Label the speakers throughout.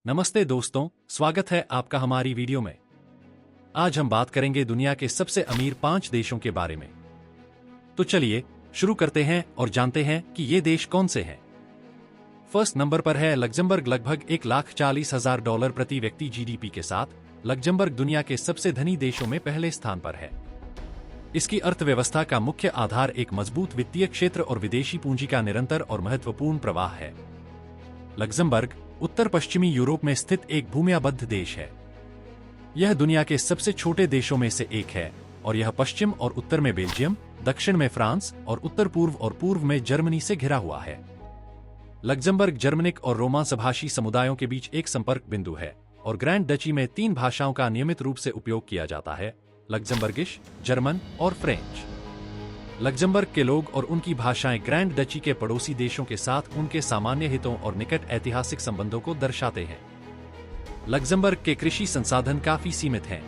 Speaker 1: नमस्ते दोस्तों, स्वागत है आपका हमारी वीडियो में। आज हम बात करेंगे दुनिया के सबसे अमीर 5 देशों के बारे में। तो चलिए शुरू करते हैं और जानते हैं कि ये देश कौन से हैं। फर्स्ट नंबर पर है लग्जमबर्ग। लगभग $1,40,000 प्रति व्यक्ति जीडीपी के साथ लग्जमबर्ग दुनिया के सबसे धनी देशों में पहले स्थान पर है। इसकी अर्थव्यवस्था का मुख्य आधार एक मजबूत वित्तीय क्षेत्र और विदेशी पूंजी का निरंतर और महत्वपूर्ण प्रवाह है। लग्जमबर्ग उत्तर पश्चिमी यूरोप में स्थित एक भूमध्यबद्ध देश है। यह दुनिया के सबसे छोटे देशों में से एक है और यह पश्चिम और उत्तर में बेल्जियम, दक्षिण में फ्रांस और उत्तर पूर्व और पूर्व में जर्मनी से घिरा हुआ है। लग्जमबर्ग जर्मनिक और रोमांस भाषी समुदायों के बीच एक संपर्क बिंदु है और ग्रैंड डची में 3 भाषाओं का नियमित रूप से उपयोग किया जाता है: लग्जमबर्गिश, जर्मन और फ्रेंच। लग्जमबर्ग के लोग और उनकी भाषाएं ग्रैंड डची के पड़ोसी देशों के साथ उनके सामान्य हितों और निकट ऐतिहासिक संबंधों को दर्शाते हैं। लग्जमबर्ग के कृषि संसाधन काफी सीमित हैं।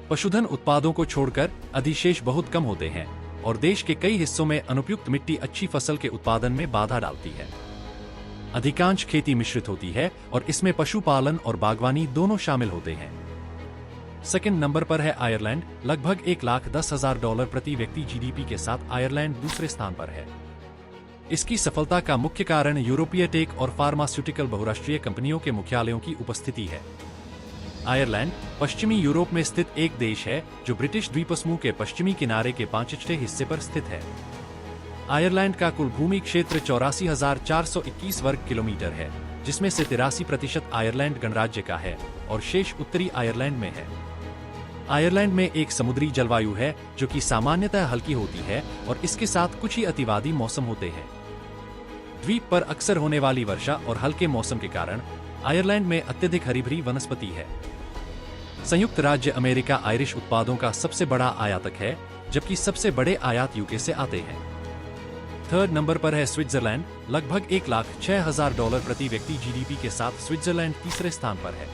Speaker 1: पशुधन उत्पादों को छोड़कर अधिशेष बहुत कम होते हैं और देश के कई हिस्सों में अनुपयुक्त मिट्टी अच्छी फसल के उत्पादन में बाधा डालती है। अधिकांश खेती मिश्रित होती है और इसमें पशुपालन और बागवानी दोनों शामिल होते हैं। सेकंड नंबर पर है आयरलैंड। लगभग $1,10,000 प्रति व्यक्ति जीडीपी के साथ आयरलैंड दूसरे स्थान पर है। इसकी सफलता का मुख्य कारण यूरोपीय टेक और फार्मास्यूटिकल बहुराष्ट्रीय कंपनियों के मुख्यालयों की उपस्थिति है। आयरलैंड पश्चिमी यूरोप में स्थित एक देश है जो ब्रिटिश द्वीपसमूह के पश्चिमी किनारे के 5वें हिस्से पर स्थित है। आयरलैंड का कुल भूमि क्षेत्र 84,421 वर्ग किलोमीटर है, जिसमें से 83% आयरलैंड गणराज्य का है और शेष उत्तरी आयरलैंड में है। आयरलैंड में एक समुद्री जलवायु है जो कि सामान्यतः हल्की होती है और इसके साथ कुछ ही अतिवादी मौसम होते हैं। द्वीप पर अक्सर होने वाली वर्षा और हल्के मौसम के कारण आयरलैंड में अत्यधिक हरी भरी वनस्पति है। संयुक्त राज्य अमेरिका आयरिश उत्पादों का सबसे बड़ा आयातक है, जबकि सबसे बड़े आयात यूके से आते हैं। थर्ड नंबर पर है स्विट्जरलैंड। लगभग $1,06,000 प्रति व्यक्ति जीडीपी के साथ स्विट्जरलैंड तीसरे स्थान पर है।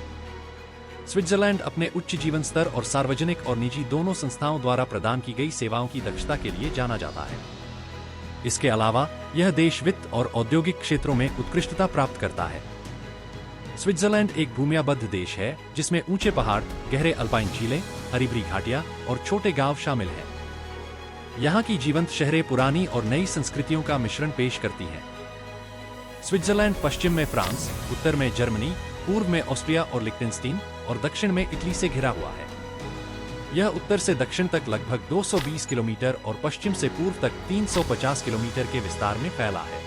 Speaker 1: स्विट्जरलैंड अपने उच्च जीवन स्तर और सार्वजनिक और निजी दोनों संस्थाओं द्वारा प्रदान की गई सेवाओं की दक्षता के लिए जाना जाता है। इसके अलावा यह देश वित्त और औद्योगिक क्षेत्रों में उत्कृष्टता प्राप्त करता है। स्विट्जरलैंड एक भूमध्यबद्ध देश है जिसमें ऊंचे पहाड़, गहरे अल्पाइन झीलें, हरी भरी घाटियां और छोटे गांव शामिल हैं। यहाँ की जीवंत शहरें पुरानी और नई संस्कृतियों का मिश्रण पेश करती हैं। स्विट्जरलैंड पश्चिम में फ्रांस, उत्तर में जर्मनी, पूर्व में ऑस्ट्रिया और लिक्टेनस्टीन और दक्षिण में इटली से घिरा हुआ है। यह उत्तर से दक्षिण तक लगभग 220 किलोमीटर और पश्चिम से पूर्व तक 350 किलोमीटर के विस्तार में फैला है।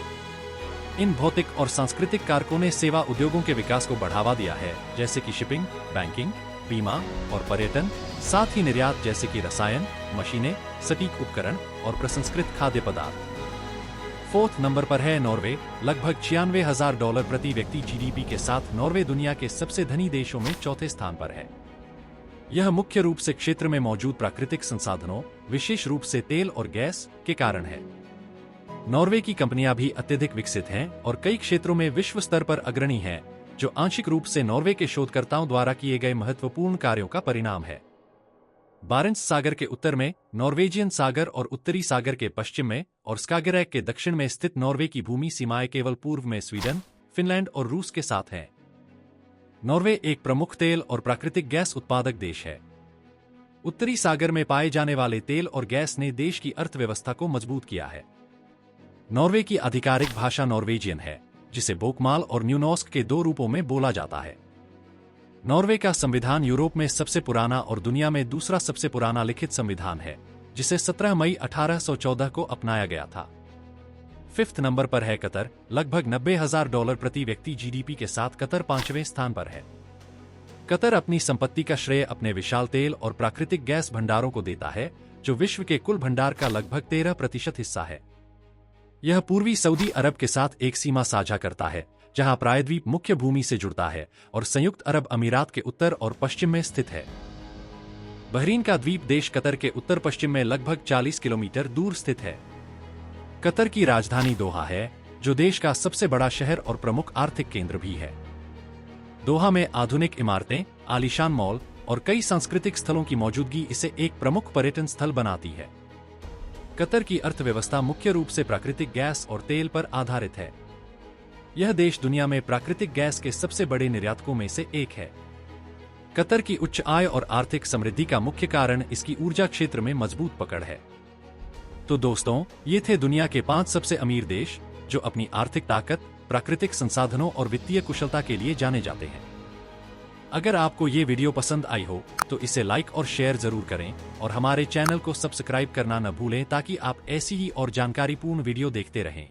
Speaker 1: इन भौतिक और सांस्कृतिक कारकों ने सेवा उद्योगों के विकास को बढ़ावा दिया है, जैसे कि शिपिंग, बैंकिंग, बीमा और पर्यटन, साथ ही निर्यात जैसे कि रसायन, मशीनें, सटीक उपकरण और प्रसंस्कृत खाद्य पदार्थ। फोर्थ नंबर पर है नॉर्वे। लगभग $96,000 प्रति व्यक्ति जीडीपी के साथ नॉर्वे दुनिया के सबसे धनी देशों में चौथे स्थान पर है। यह मुख्य रूप से क्षेत्र में मौजूद प्राकृतिक संसाधनों, विशेष रूप से तेल और गैस के कारण है। नॉर्वे की कंपनियां भी अत्यधिक विकसित हैं और कई क्षेत्रों में विश्व स्तर पर अग्रणी हैं, जो आंशिक रूप से नॉर्वे के शोधकर्ताओं द्वारा किए गए महत्वपूर्ण कार्यों का परिणाम है। बारेंट्स सागर के उत्तर में, नॉर्वेजियन सागर और उत्तरी सागर के पश्चिम में और स्कागेरैक के दक्षिण में स्थित नॉर्वे की भूमि सीमाएं केवल पूर्व में स्वीडन, फिनलैंड और रूस के साथ हैं। नॉर्वे एक प्रमुख तेल और प्राकृतिक गैस उत्पादक देश है। उत्तरी सागर में पाए जाने वाले तेल और गैस ने देश की अर्थव्यवस्था को मजबूत किया है। नॉर्वे की आधिकारिक भाषा नॉर्वेजियन है, जिसे बोकमाल और न्यूनॉस्क के 2 रूपों में बोला जाता है। नॉर्वे का संविधान यूरोप में सबसे पुराना और दुनिया में दूसरा सबसे पुराना लिखित संविधान है, जिसे 17 मई 1814 को अपनाया गया था। फिफ्थ नंबर पर है कतर। लगभग $90,000 प्रति व्यक्ति जीडीपी के साथ कतर 5वें स्थान पर है। कतर अपनी संपत्ति का श्रेय अपने विशाल तेल और प्राकृतिक गैस भंडारों को देता है, जो विश्व के कुल भंडार का लगभग 13% हिस्सा है। यह पूर्वी सऊदी अरब के साथ एक सीमा साझा करता है, जहां प्रायद्वीप मुख्य भूमि से जुड़ता है और संयुक्त अरब अमीरात के उत्तर और पश्चिम में स्थित है। बहरीन का द्वीप देश कतर के उत्तर पश्चिम में लगभग 40 किलोमीटर दूर स्थित है। कतर की राजधानी दोहा है, जो देश का सबसे बड़ा शहर और प्रमुख आर्थिक केंद्र भी है। दोहा में आधुनिक इमारतें, आलीशान मॉल और कई सांस्कृतिक स्थलों की मौजूदगी इसे एक प्रमुख पर्यटन स्थल बनाती है। कतर की अर्थव्यवस्था मुख्य रूप से प्राकृतिक गैस और तेल पर आधारित है। यह देश दुनिया में प्राकृतिक गैस के सबसे बड़े निर्यातकों में से एक है। कतर की उच्च आय और आर्थिक समृद्धि का मुख्य कारण इसकी ऊर्जा क्षेत्र में मजबूत पकड़ है। तो दोस्तों, ये थे दुनिया के 5 सबसे अमीर देश जो अपनी आर्थिक ताकत, प्राकृतिक संसाधनों और वित्तीय कुशलता के लिए जाने जाते हैं। अगर आपको ये वीडियो पसंद आई हो तो इसे लाइक और शेयर जरूर करें और हमारे चैनल को सब्सक्राइब करना न भूलें ताकि आप ऐसी ही और जानकारीपूर्ण वीडियो देखते रहें।